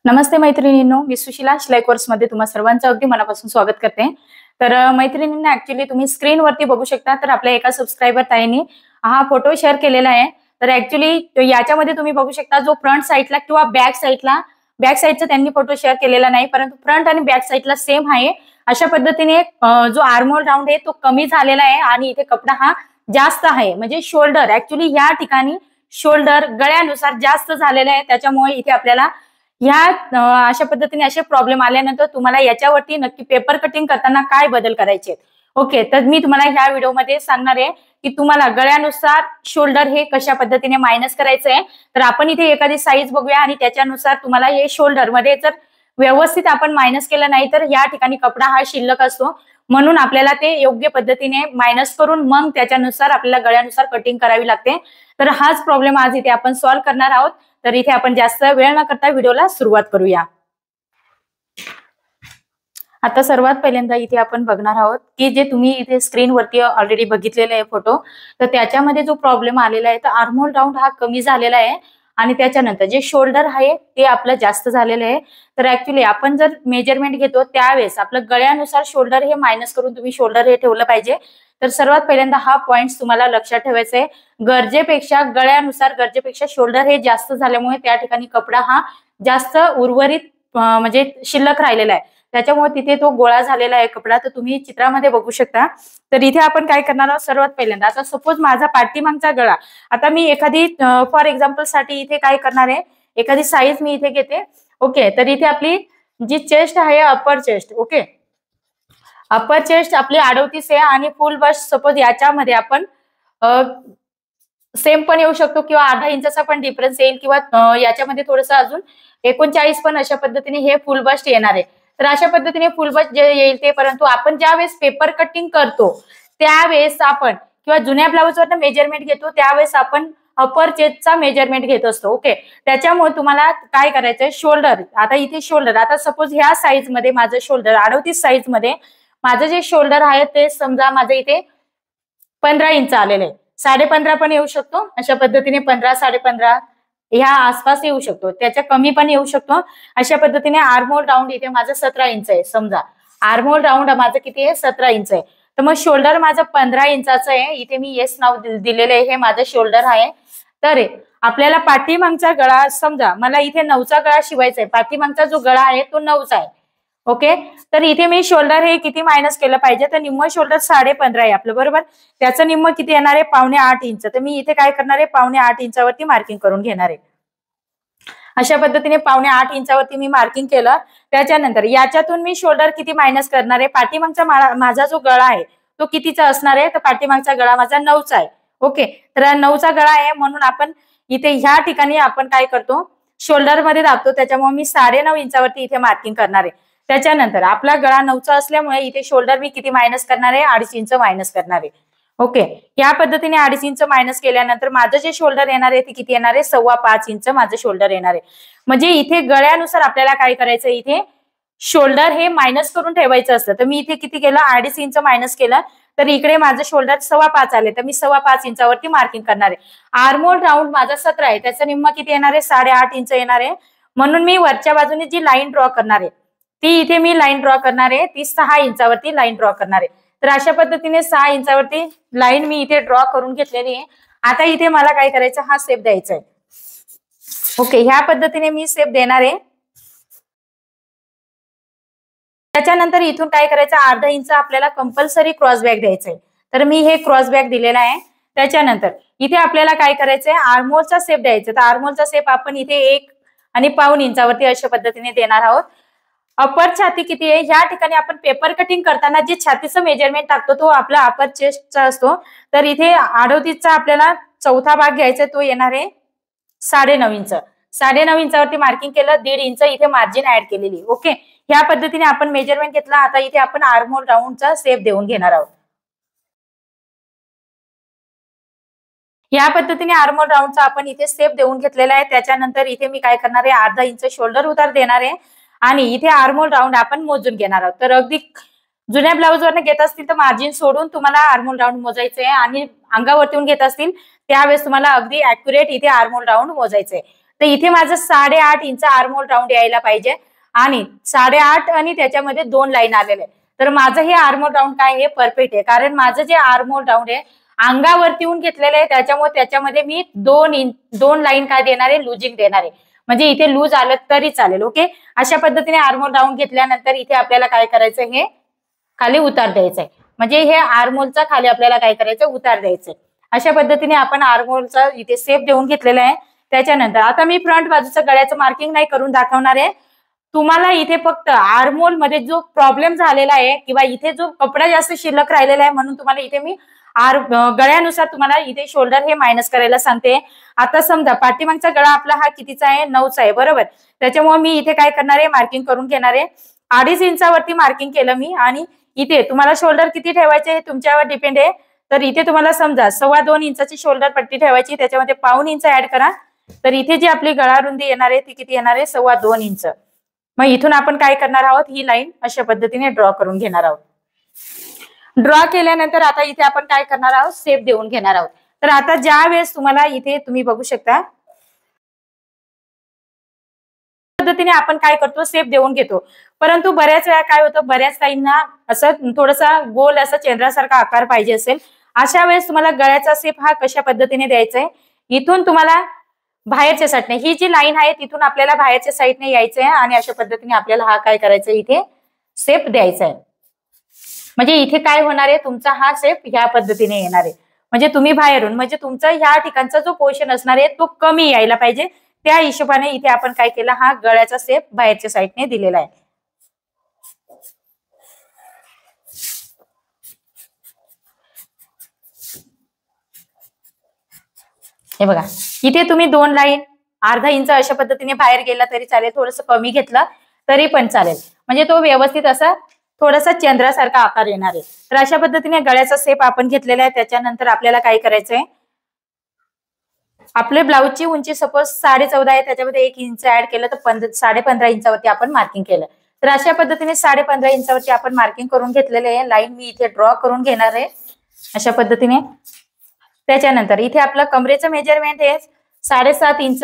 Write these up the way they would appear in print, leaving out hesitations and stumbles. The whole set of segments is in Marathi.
नमस्ते मैत्रिणींनो, मी सुशीला शिलाई कोर्समध्ये तुम्हा सर्वांचं अगदी मनापासून स्वागत करते. तर मैत्रिणींना ऍक्च्युली तुम्ही स्क्रीनवरती बघू शकता. तर आपल्या एका सबस्क्रायबर ताईंनी हा फोटो शेअर केलेला आहे. तर ऍक्च्युली याच्यामध्ये तुम्ही बघू शकता जो फ्रंट साईडला किंवा बॅक साईडचा त्यांनी फोटो शेअर केलेला नाही, परंतु फ्रंट आणि बॅक साईडला सेम आहे. अशा पद्धतीने जो आर्महोल राऊंड आहे तो कमी झालेला आहे आणि इथे कपडा हा जास्त आहे. म्हणजे शोल्डर ऍक्च्युली या ठिकाणी शोल्डर गळ्यानुसार जास्त झालेला आहे. त्याच्यामुळे इथे आपल्याला ह्या अशा पद्धतीने असे प्रॉब्लेम आल्यानंतर तुम्हाला याच्यावरती नक्की पेपर कटिंग करताना काय बदल करायचे. ओके, तर मी तुम्हाला ह्या व्हिडिओमध्ये सांगणार आहे की तुम्हाला गळ्यानुसार शोल्डर हे कशा पद्धतीने मायनस करायचं आहे. तर आपण इथे एखादी साईज बघूया आणि त्याच्यानुसार तुम्हाला हे शोल्डर मध्ये जर व्यवस्थित आपण मायनस केलं नाही तर या ठिकाणी कपडा हा शिल्लक असतो. म्हणून आपल्याला ते योग्य पद्धतीने मायनस करून मग त्याच्यानुसार आपल्याला गळ्यानुसार कटिंग करावी लागते. तर हाच प्रॉब्लेम आज इथे आपण सॉल्व्ह करणार आहोत. तर इथे आपण जास्त वेळ न करता व्हिडिओला सुरुवात करूया. आता सर्वात पहिल्यांदा इथे आपण बघणार आहोत की जे तुम्ही इथे स्क्रीनवरती ऑलरेडी बघितलेले आहे फोटो, तर त्याच्यामध्ये जो प्रॉब्लेम आलेला आहे तर आर्महोल राऊंड हा कमी झालेला आहे आणि त्याच्यानंतर जे शोल्डर आहे ते आपलं जास्त झालेलं आहे. तर ऍक्च्युली आपण जर मेजरमेंट घेतो त्यावेळेस आपलं गळ्यानुसार शोल्डर हे मायनस करून तुम्ही शोल्डर हे ठेवलं पाहिजे. तर सर्वात पहिल्यांदा हा पॉइंट तुम्हाला लक्षात ठेवायचा आहे. गरजेपेक्षा शोल्डर हे जास्त झाल्यामुळे त्या ठिकाणी कपडा हा जास्त उर्वरित म्हणजे शिल्लक राहिलेला आहे. त्याच्यामुळे तिथे तो गोळा झालेला आहे कपडा. तर तुम्ही चित्रामध्ये बघू शकता. तर इथे आपण काय करणार आहोत, सर्वात पहिल्यांदा आता सपोज माझा पाठीमागचा गळा, आता मी एखादी फॉर एक्झाम्पल साठी इथे काय करणार आहे, एखादी साईज मी इथे घेते. ओके, तर इथे आपली जी चेस्ट आहे अपर चेस्ट, ओके, अपर चेस्ट आपली 38 आहे आणि फुल बस्ट सपोज याच्यामध्ये आपण सेम पण येऊ शकतो किंवा अर्धा इंचाचा पण डिफरन्स येईल किंवा याच्यामध्ये थोडंसं अजून 39 पण अशा पद्धतीने हे फुल बस्ट येणार आहे. तर अशा पद्धतीने फुल बस्ट जे येईल ते, परंतु आपण ज्यावेळेस पेपर कटिंग करतो त्यावेळेस आपण किंवा जुन्या ब्लाऊजवर मेजरमेंट घेतो त्यावेळेस आपण अपर चेस्टचा मेजरमेंट घेत असतो. ओके, त्याच्यामुळे तुम्हाला काय करायचंय, शोल्डर, आता इथे शोल्डर, आता सपोज ह्या साईज मध्ये माझं शोल्डर 38 साईज मध्ये माझं जे शोल्डर आहे ते समजा माझं इथे 15 इंच आलेलं आहे. 15.5 पण येऊ शकतो, अशा पद्धतीने 15, 15.5 ह्या आसपास येऊ शकतो, त्याच्या कमी पण येऊ शकतो. अशा पद्धतीने आर्महोल राऊंड इथे माझं 17 इंच आहे. समजा आर्महोल राऊंड माझं किती आहे, 17 इंच आहे. तर मग शोल्डर माझं 15 इंचाचं आहे. इथे मी येस नाव दिलेलं आहे, हे माझं शोल्डर आहे. तर आपल्याला पाठीमागचा गळा, समजा मला इथे 9चा गळा शिवायचा आहे, पाठीमागचा जो गळा आहे तो 9चा आहे. ओके, तर इथे मी शोल्डर हे किती मायनस केलं पाहिजे, तर निम्म शोल्डर 15.5 आहे आपलं, बरोबर. त्याचं निम्म किती येणार आहे, 7.25 इंच. तर मी इथे काय करणार आहे, 7.25 इंचावरती मार्किंग करून घेणार आहे. अशा पद्धतीने 7.25 इंचावरती मी मार्किंग केलं. त्याच्यानंतर याच्यातून मी शोल्डर किती मायनस करणार आहे, पाठीमागचा माझा जो गळा आहे तो कितीचा असणार आहे, तर पाठीमागचा गळा माझा 9चा आहे. ओके, तर 9चा गळा आहे म्हणून आपण इथे ह्या ठिकाणी आपण काय करतो, शोल्डर मध्ये दाबतो. त्याच्यामुळे मी 9.5 इंचावरती इथे मार्किंग करणार आहे. त्याच्यानंतर आपला गळा 9चा असल्यामुळे इथे शोल्डर मी किती मायनस करणार आहे, 2.5 इंच मायनस करणार आहे. ओके, या पद्धतीने 2.5 इंच मायनस केल्यानंतर माझं जे शोल्डर येणार आहे ते किती येणार आहे, 5.25 इंच माझं शोल्डर येणार आहे. म्हणजे इथे गळ्यानुसार आपल्याला काय करायचं, इथे शोल्डर हे मायनस करून ठेवायचं असतं. तर मी इथे किती केलं, 2.5 इंच मायनस केलं, तर इकडे माझं शोल्डर 5.25 आले, तर मी 5.25 इंचावरती मार्किंग करणार आहे. आर्महोल राऊंड माझा 17 आहे, त्याचा निम्मा किती येणार आहे, 8.5 इंच येणार आहे. म्हणून मी वरच्या बाजूने जी लाईन ड्रॉ करणार आहे ती इथे मी लाईन ड्रॉ करणार आहे, ती 6 इंचावरती लाईन ड्रॉ करणार आहे. तर अशा पद्धतीने 6 इंचावरती लाईन मी इथे ड्रॉ करून घेतलेली आहे. आता इथे मला काय करायचं, हा शेप द्यायचा आहे. ओके, ह्या पद्धतीने मी शेप देणार आहे. त्याच्यानंतर इथून काय करायचं, अर्धा इंच आपल्याला कंपल्सरी क्रॉस बॅक द्यायचा आहे. तर मी हे क्रॉस बॅक दिलेला आहे. त्याच्यानंतर इथे आपल्याला काय करायचंय, आर्महोलचा शेप द्यायचा. तर आर्महोलचा शेप आपण इथे 1.25 इंचावरती अशा पद्धतीने देणार आहोत. अपर छाती किती आहे, ह्या ठिकाणी आपण पेपर कटिंग करताना जे छातीचं मेजरमेंट टाकतो तो आपला अपर चेस्टचा असतो. तर इथे 38चा आपल्याला चौथा भाग घ्यायचा, तो येणार आहे 9.5 इंच. 9.5 इंचावरती मार्किंग केलं, 1.5 इंच इथे मार्जिन ऍड केलेली. ओके, ह्या पद्धतीने आपण मेजरमेंट घेतला. आता इथे आपण आर्महोल राऊंडचा शेप देऊन घेणार आहोत. या पद्धतीने आर्महोल राऊंडचा आपण इथे शेप देऊन घेतलेला आहे. त्याच्यानंतर इथे मी काय करणार आहे, अर्धा इंच शोल्डर उतार देणार आहे आणि इथे आर्महोल राऊंड आपण मोजून घेणार आहोत. तर अगदी जुन्या ब्लाऊजवरनं घेत असतील तर मार्जिन सोडून तुम्हाला आर्महोल राऊंड मोजायचे आहे आणि अंगावरती घेत असतील त्यावेळेस तुम्हाला अगदी अॅक्युरेट इथे आर्महोल राऊंड मोजायचे आहे. तर इथे माझं 8.5 इंच आर्महोल राऊंड यायला पाहिजे आणि 8.5 आणि त्याच्यामध्ये 2 लाईन आलेले. तर माझं हे आर्महोल राऊंड काय आहे परफेक्ट आहे, कारण माझं जे आर्महोल राऊंड आहे अंगावरती येऊन घेतलेलं आहे, त्याच्यामुळे त्याच्यामध्ये मी 2 लाईन काय देणार आहे लुजिंग देणार आहे. म्हणजे इथे लूज आलं तरी चालेल. ओके, अशा पद्धतीने आर्महोल राऊंड घेतल्यानंतर इथे आपल्याला काय करायचं, हे खाली उतार द्यायचंय. म्हणजे हे आर्महोलचा खाली आपल्याला काय करायचं उतार द्यायचंय. अशा पद्धतीने आपण आर्महोलचा इथे सेप देऊन घेतलेला आहे. त्याच्यानंतर आता मी फ्रंट बाजूचं गळ्याचं मार्किंग नाही करून दाखवणार आहे. तुम्हाला इथे फक्त आर्महोल मध्ये जो प्रॉब्लेम झालेला आहे किंवा इथे जो कपडा जास्त शिल्लक राहिलेला आहे म्हणून तुम्हाला इथे मी गळ्यानुसार तुम्हाला इथे शोल्डर हे मायनस करायला सांगते. आता समजा पाठीमागचा गळा आपला हा कितीचा आहे 9चा आहे बरोबर. त्याच्यामुळे मी इथे काय करणार आहे मार्किंग करून घेणार आहे. 2.5 इंचावरती मार्किंग केलं मी आणि इथे तुम्हाला शोल्डर किती ठेवायचे हे तुमच्यावर डिपेंड आहे. तर इथे तुम्हाला समजा 2.25 इंचाची शोल्डर पट्टी ठेवायची, त्याच्यामध्ये 1.25 इंच ऍड करा. तर इथे जी आपली गळा रुंदी येणार आहे ती किती येणार आहे 2.25 इंच. मग इथून आपण काय करणार आहोत ही लाईन अशा पद्धतीने ड्रॉ करून घेणार आहोत. ड्रॉ केल्यानंतर आता इथे आपण काय करणार आहोत शेप देऊन घेणार आहोत. तर आता ज्या वेळेस तुम्हाला इथे तुम्ही बघू शकता पद्धतीने आपण काय करतो शेप देऊन घेतो, परंतु बऱ्याच वेळा काय होतं बऱ्याच काहींना असं थोडासा गोल असं चंद्रासारखा आकार पाहिजे असेल. अशा वेळेस तुम्हाला गळ्याचा शेप हा कशा पद्धतीने द्यायचा आहे, इथून तुम्हाला बाहेरच्या साईडने ही जी लाईन आहे तिथून आपल्याला बाहेरच्या साईडने यायचंय आणि अशा पद्धतीने आपल्याला हा काय करायचा इथे शेप द्यायचा आहे. म्हणजे इथे काय होणार आहे तुमचा हा शेप ह्या पद्धतीने येणार आहे. म्हणजे तुम्ही बाहेरून म्हणजे तुमचा ह्या ठिकाणचा जो पोर्शन असणार आहे तो कमी यायला पाहिजे. त्या हिशोबाने इथे आपण काय केलं हा गळ्याचा शेप बाहेरच्या साईडने दिलेला आहे. हे बघा इथे तुम्ही 2 लाईन 0.5 इंच अशा पद्धतीने बाहेर गेला तरी चालेल, थोडस कमी घेतलं तरी पण चालेल. म्हणजे तो व्यवस्थित असा थोडासा चंद्रासारखा आकार येणार आहे. तर अशा पद्धतीने गळ्याचा शेप आपण घेतलेला आहे. त्याच्यानंतर आपल्याला काय करायचंय आपले ब्लाऊजची उंची सपोज 14.5 आहे, त्याच्यामध्ये 1 इंच ऍड केलं तर 15.5 इंचावरती आपण मार्किंग केलं. तर अशा पद्धतीने 15.5 इंचावरती आपण मार्किंग करून घेतलेले आहे. लाईन मी इथे ड्रॉ करून घेणार आहे अशा पद्धतीने. त्याच्यानंतर इथे आपलं कमरेचं मेजरमेंट आहे 7.5 इंच,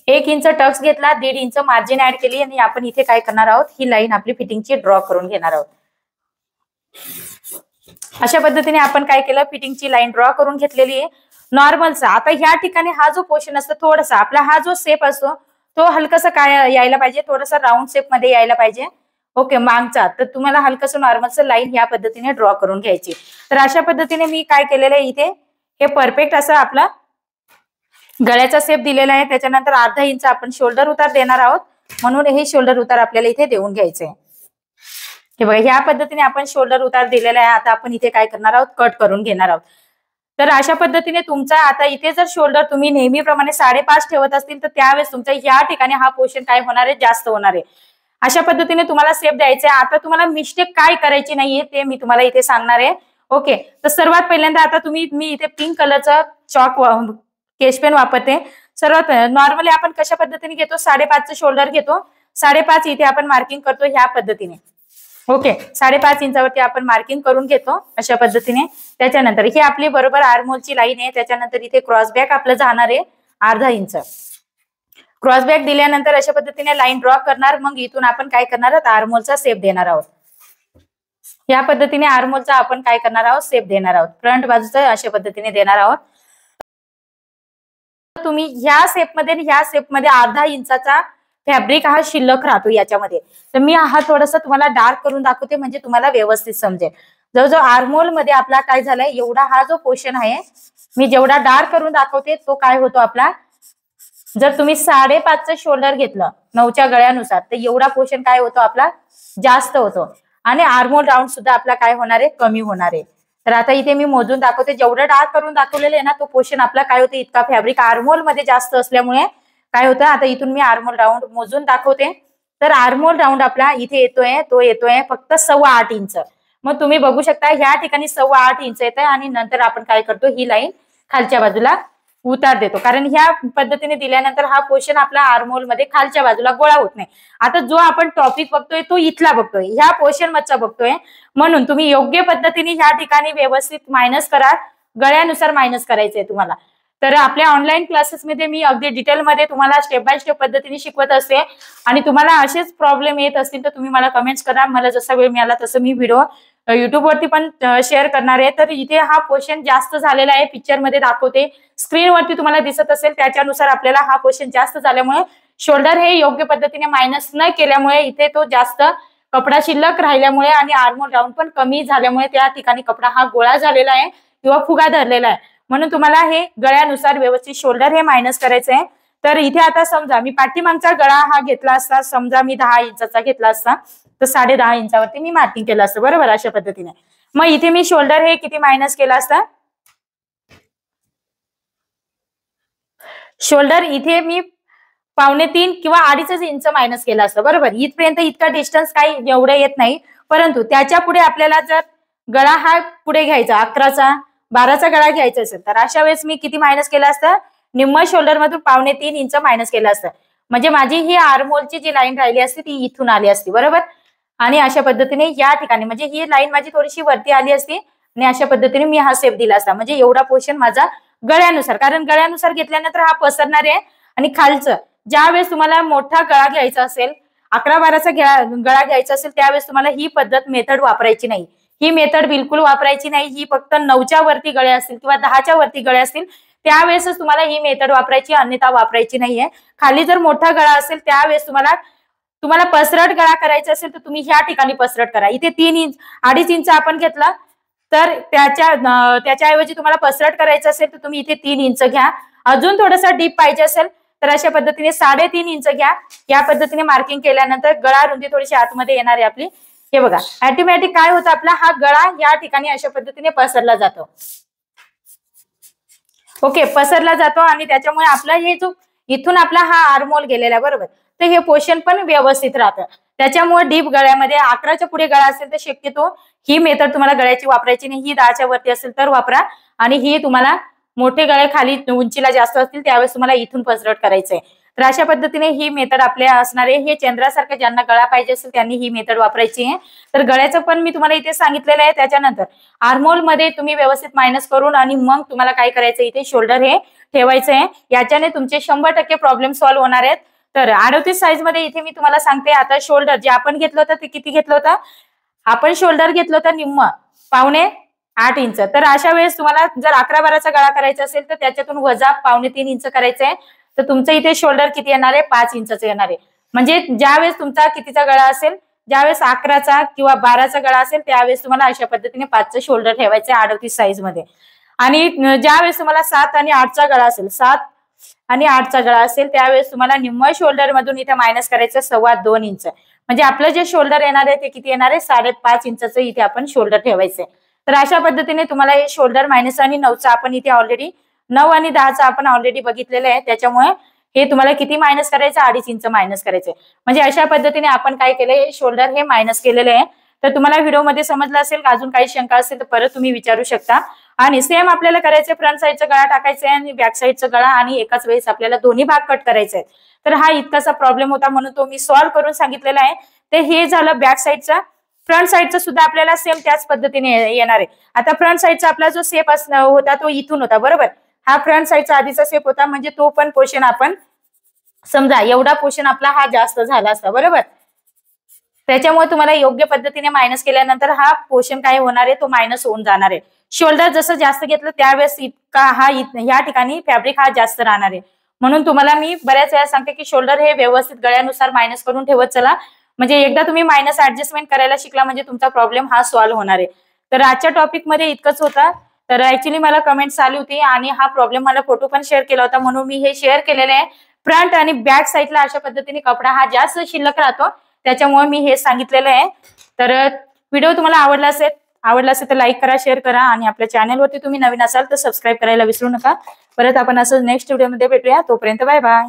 1 इंच टक्स घेतला, 1.5 इंच मार्जिन ऍड केली आणि आपण इथे काय करणार आहोत ही लाईन आपली फिटिंगची ड्रॉ करून घेणार आहोत. अशा पद्धतीने आपण काय केलं फिटिंगची लाईन ड्रॉ करून घेतलेली आहे नॉर्मलचा. आता ह्या ठिकाणी हा जो पोर्शन असतो थोडासा आपला हा जो शेप असतो तो हलकासा काय यायला पाहिजे, थोडासा राऊंड शेप मध्ये यायला पाहिजे. ओके मागचा तर तुम्हाला हलकसं नॉर्मलचं लाईन या पद्धतीने ड्रॉ करून घ्यायची. तर अशा पद्धतीने मी काय केलेलं आहे इथे हे परफेक्ट असं आपला गळ्याचा शेप दिलेला आहे. त्याच्यानंतर 0.5 इंच आपण शोल्डर उतार देणार आहोत म्हणून हे शोल्डर उतार आपल्याला इथे देऊन घ्यायचे. हे बघा ह्या पद्धतीने आपण शोल्डर उतार दिलेला आहे. आता आपण इथे काय करणार आहोत कट करून घेणार आहोत. तर अशा पद्धतीने तुमचा आता इथे जर शोल्डर तुम्ही नेहमीप्रमाणे 5.5 ठेवत असतील तर त्यावेळेस तुमच्या या ठिकाणी हा पोर्शन काय होणार आहे जास्त होणार आहे. अशा पद्धतीने तुम्हाला शेप द्यायचा आहे. आता तुम्हाला मिस्टेक काय करायची नाहीये ते मी तुम्हाला इथे सांगणार आहे. ओके तर सर्वात पहिल्यांदा आता मी इथे पिंक कलरचा चॉक केश पेन वापरते. सर्वात नॉर्मली आपण कशा पद्धतीने घेतो 5.5 शोल्डर घेतो, 5.5 इथे आपण मार्किंग करतो ह्या पद्धतीने. ओके 5.5 इंचावरती आपण मार्किंग करून घेतो अशा पद्धतीने. त्याच्यानंतर ही आपली बरोबर आर्महोलची लाईन आहे. त्याच्यानंतर इथे क्रॉस बॅक आपलं जाणार आहे 0.5 इंच. क्रॉस बॅक दिल्यानंतर अशा पद्धतीने लाईन ड्रॉ करणार. मग इथून आपण काय करणार आहोत आर्महोलचा शेप देणार आहोत. या पद्धतीने आर्महोलचा आपण काय करणार आहोत शेप देणार आहोत. फ्रंट बाजूचा अशा पद्धतीने देणार आहोत. तुम्ही ह्या शेपमध्ये 0.5 इंचाचा फॅब्रिक हा शिल्लक राहतो याच्यामध्ये. तर मी हा थोडासा तुम्हाला डार्क करून दाखवते म्हणजे तुम्हाला व्यवस्थित समजेल. जवळजवळ आर्महोल मध्ये आपला काय झालाय एवढा हा जो पोर्शन आहे मी जेवढा डार्क करून दाखवते तो काय होतो आपला जर तुम्ही 5.5 शोल्डर घेतलं 9च्या गळ्यानुसार तर एवढा पोर्शन काय होतो आपला जास्त होतो आणि आर्महोल राऊंड सुद्धा आपला काय होणार आहे कमी होणार आहे. तर आता इथे मी मोजून दाखवते जेवढं डार्क करून दाखवलेलं आहे ना तो पोर्शन आपला काय होतं इतका फॅब्रिक आर्महोल मध्ये जास्त असल्यामुळे काय होतं. आता इथून मी आर्महोल राऊंड मोजून दाखवते. तर आर्महोल राऊंड आपला इथे येतोय तो येतोय फक्त 8.25 इंच. मग तुम्ही बघू शकता ह्या ठिकाणी 8.25 इंच येत आहे आणि नंतर आपण काय करतो ही लाईन खालच्या बाजूला उतार देतो, कारण ह्या पद्धतीने दिल्यानंतर हा पोर्शन आपला आर्महोल मध्ये खालच्या बाजूला गोळा होत नाही. आता जो आपण टॉपिक बघतोय तो इथला बघतोय ह्या पोर्शन मधचा बघतोय म्हणून तुम्ही योग्य पद्धतीने ह्या ठिकाणी व्यवस्थित मायनस करा. गळ्यानुसार मायनस करायचंय तुम्हाला. तर आपल्या ऑनलाईन क्लासेसमध्ये मी अगदी डिटेलमध्ये तुम्हाला स्टेप बाय स्टेप पद्धतीने शिकवत असते आणि तुम्हाला असेच प्रॉब्लेम येत असतील तर तुम्ही मला कमेंट्स करा. मला जसा वेळ मिळाला तसं मी व्हिडिओ युट्यूबवरती पण शेअर करणार आहे. तर इथे हा क्वेश्चन जास्त झालेला आहे, पिक्चरमध्ये दाखवते, स्क्रीनवरती तुम्हाला दिसत असेल त्याच्यानुसार आपल्याला हा क्वेश्चन जास्त झाल्यामुळे शोल्डर हे योग्य पद्धतीने मायनस न केल्यामुळे इथे तो जास्त कपडा शिल्लक राहिल्यामुळे आणि आर्मोल राऊंड पण कमी झाल्यामुळे त्या ठिकाणी कपडा हा गोळा झालेला आहे किंवा फुगा धरलेला आहे. म्हणून तुम्हाला हे गळ्यानुसार व्यवस्थित शोल्डर हे मायनस करायचं आहे. तर इथे आता समजा मी पाठीमागचा गळा हा घेतला असता, समजा मी 10 इंचाचा घेतला असता तर 10.5 इंचावरती मी मार्किंग केलं असतं, बरोबर, अशा पद्धतीने. मग इथे मी शोल्डर हे किती मायनस केला असता, शोल्डर इथे मी 2.25 किंवा 2.5 इंच मायनस केला असतं, बरोबर. इथपर्यंत इतका डिस्टन्स काही एवढं येत नाही, परंतु त्याच्या पुढे आपल्याला जर गळा हा पुढे घ्यायचा 11चा 12चा गळा घ्यायचा असेल तर अशा वेळेस मी किती मायनस केलं असतं, निम्म शोल्डर मधून 2.25 इंच मायनस केलं असतं. म्हणजे माझी ही आर्महोलची जी लाईन राहिली असती ती इथून आली असती, बरोबर. आणि अशा पद्धतीने या ठिकाणी म्हणजे ही लाईन माझी थोडीशी वरती आली असती आणि अशा पद्धतीने मी हा शेप दिला असता. म्हणजे एवढा पोर्शन माझा गळ्यानुसार, कारण गळ्यानुसार घेतल्यानंतर हा पसरणार आहे. आणि खालचं ज्या वेळेस तुम्हाला मोठा गळा घ्यायचा असेल, 11-12चा गळा घ्यायचा असेल, त्यावेळेस तुम्हाला ही पद्धत मेथड वापरायची नाही. ही मेथड बिलकुल वापरायची नाही. ही फक्त 9च्या वरती गळे असतील किंवा 10च्या वरती गळे असतील त्यावेळेसच तुम्हाला ही मेथड वापरायची, अन्यथा वापरायची नाहीये. खाली जर मोठा गळा असेल त्यावेळेस तुम्हाला पसरट गळा करायचा असेल तर तुम्ही ह्या ठिकाणी पसरट करा. इथे 3 इंच 2.5 इंच आपण घेतला तर त्याच्याऐवजी तुम्हाला पसरट करायचं असेल तर तुम्ही इथे 3 इंच घ्या. अजून थोडासा डीप पाहिजे असेल तर अशा पद्धतीने 3.5 इंच घ्या. या पद्धतीने मार्किंग केल्यानंतर गळा रुंदी थोडीशी आतमध्ये येणार आहे आपली. हे बघा, ऑटोमॅटिक काय होतं, आपला हा गळा या ठिकाणी अशा पद्धतीने पसरला जातो. ओके, पसरला जातो आणि त्याच्यामुळे आपला हे जो इथून आपला हा आर्महोल गेलेला आहे, बरोबर. तर हे पोर्शन पण व्यवस्थित राहतं. त्याच्यामुळे डीप गळ्यामध्ये 11च्या पुढे गळा असेल तर शक्यतो ही मेथड तुम्हाला गळ्याची वापरायची नाही. ही 10च्या वरती असेल तर वापरा. आणि ही तुम्हाला मोठे गळे खाली उंचीला जास्त असतील त्यावेळेस तुम्हाला इथून पसरट करायचंय. तर अशा पद्धतीने ही मेथड आपल्या असणार आहे. हे चंद्रासारखं ज्यांना गळा पाहिजे असेल त्यांनी ही मेथड वापरायची आहे. तर गळ्याचं पण मी तुम्हाला इथे सांगितलेलं आहे. त्याच्यानंतर आर्महोल मध्ये तुम्ही व्यवस्थित मायनस करून आणि मग तुम्हाला काय करायचं, इथे शोल्डर हे ठेवायचं आहे. याच्याने तुमचे 100% प्रॉब्लेम सॉल्व्ह होणार आहेत. तर 38 साईज मध्ये इथे मी तुम्हाला सांगते. आता शोल्डर जे आपण घेतलं होतं ते किती घेतलं होतं, आपण शोल्डर घेतलं होतं निम्म 7.5 इंच. तर अशा वेळेस तुम्हाला जर 11-12चा गळा करायचा असेल तर त्याच्यातून वजा 2.25 इंच करायचंय. तर तुमचं इथे शोल्डर किती येणार आहे, 5 इंचाचं येणार आहे. म्हणजे ज्यावेळेस तुमचा कितीचा गळा असेल, ज्यावेळेस 11चा किंवा 12चा गळा असेल त्यावेळेस तुम्हाला अशा पद्धतीने 5चं शोल्डर ठेवायचं आहे 38 साईज मध्ये. आणि ज्यावेळेस तुम्हाला 7 आणि 8चा गळा असेल, 7 आणि 8चा गळा असेल त्यावेळेस तुम्हाला निम्म शोल्डर मधून इथे मायनस करायचं 2.25 इंच. म्हणजे आपलं जे शोल्डर येणार आहे ते किती येणार आहे, 5.5 इंचाचं इथे आपण शोल्डर ठेवायचंय. तर अशा पद्धतीने तुम्हाला हे शोल्डर मायनस आणि 9चा आपण इथे ऑलरेडी 9 आणि 10चा आपण ऑलरेडी बघितलेलं आहे. त्याच्यामुळे हे तुम्हाला किती मायनस करायचं, 2.5 इंच मायनस करायचंय. म्हणजे अशा पद्धतीने आपण काय केलंय, शोल्डर हे मायनस केलेले आहे. तर तुम्हाला व्हिडिओमध्ये समजलं असेल. अजून काही शंका असेल तर परत तुम्ही विचारू शकता. आणि सेम आपल्याला करायचंय, फ्रंट साईडचा गळा टाकायचा आहे आणि बॅक साईडचा गळा आणि एकाच वेळेस आपल्याला दोन्ही भाग कट करायचे आहेत. तर हा इतकासा प्रॉब्लेम होता म्हणून तो मी सॉल्व्ह करून सांगितलेला आहे. तर हे झालं बॅक साईडचा. फ्रंट साईडचा सुद्धा आपल्याला सेम त्याच पद्धतीने येणार आहे. आता फ्रंट साईडचा आपला जो शेप होता तो इथून होता, बरोबर. हा फ्रंट साईडचा आधीचा शेप होता, म्हणजे तो पण पोर्शन आपण समजा एवढा पोर्शन आपला हा जास्त झाला असता, बरोबर. त्याच्यामुळे तुम्हाला योग्य पद्धतीने मायनस केल्यानंतर हा पोर्शन काय होणार आहे, तो मायनस होऊन जाणार आहे. शोल्डर जसं जास्त घेतलं त्यावेळेस इतका या ठिकाणी फॅब्रिक हा जास्त राहणार आहे. म्हणून तुम्हाला मी बऱ्याच वेळा सांगते की शोल्डर हे व्यवस्थित गळ्यानुसार मायनस करून ठेवत चला. म्हणजे एकदा तुम्ही मायनस ऍडजस्टमेंट करायला शिकला म्हणजे तुमचा प्रॉब्लेम हा सॉल्व्ह होणार आहे. तर आजच्या टॉपिक मध्ये इतकंच होतं. तर ऍक्च्युली मला कमेंट्स आली होती आणि हा प्रॉब्लेम मला फोटो पण शेअर केला होता म्हणून मी हे शेअर केलेलं आहे. फ्रंट आणि बॅक साईडला अशा पद्धतीने कपडा हा जास्त शिल्लक राहतो, त्याच्यामुळे मी हे सांगितलेलं आहे. तर व्हिडिओ तुम्हाला आवडला असेल तर लाईक करा, शेअर करा आणि आपल्या चॅनलवरती तुम्ही नवीन असाल तर सबस्क्राईब करायला विसरू नका. परत आपण असं नेक्स्ट व्हिडिओमध्ये भेटूया. तोपर्यंत बाय बाय.